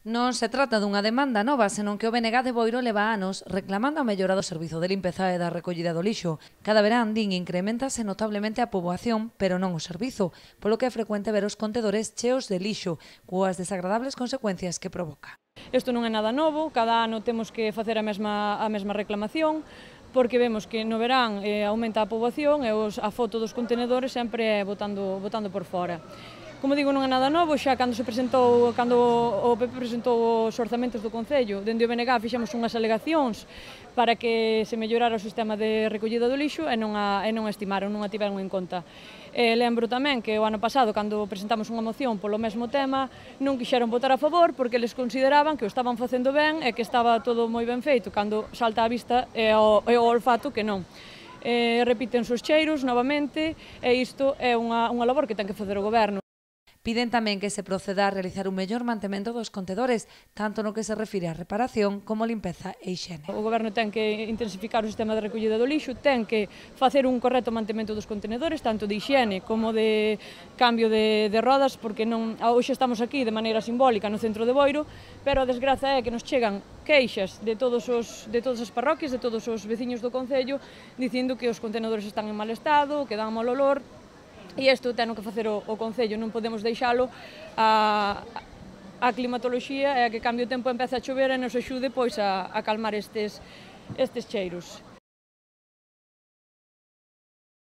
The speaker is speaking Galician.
Non se trata dunha demanda nova, senón que o BNG de Boiro leva anos reclamando a mellora do servizo de limpeza e da recollida do lixo. Cada verán, din, incrementase notablemente a poboación, pero non o servizo, polo que é frecuente ver os contedores cheos de lixo, coas desagradables consecuencias que provoca. Isto non é nada novo, cada ano temos que facer a mesma reclamación, porque vemos que no verán aumenta a poboación e a foto dos contenedores sempre é botando por fora. Como digo, non é nada novo, xa cando o PP presentou os orzamentos do Concello, dende o BNG fixemos unhas alegacións para que se mellorara o sistema de recollida do lixo e non a estimaron, non a tiveron en conta. Lembro tamén que o ano pasado, cando presentamos unha moción polo mesmo tema, non quixeron votar a favor porque eles consideraban que o estaban facendo ben e que estaba todo moi ben feito, cando salta á vista e o olfato que non. Repítense os cheiros novamente e isto é unha labor que ten que facer o Goberno. Piden tamén que se proceda a realizar un mellor mantemento dos contedores, tanto no que se refire á reparación como limpeza e hixiene. O Goberno ten que intensificar o sistema de recollida do lixo, ten que facer un correcto mantemento dos contenedores, tanto de hixiene como de cambio de rodas, porque hoxe estamos aquí de maneira simbólica no centro de Boiro, pero a desgraza é que nos chegan queixas de todas as parroquias, de todos os veciños do Concello, dicindo que os contenedores están en mal estado, que dan mal olor. E isto ten que facer o Concello, non podemos deixalo a climatoloxía e a que cambie o tempo empece a chover e nos axude pois a calmar estes cheiros.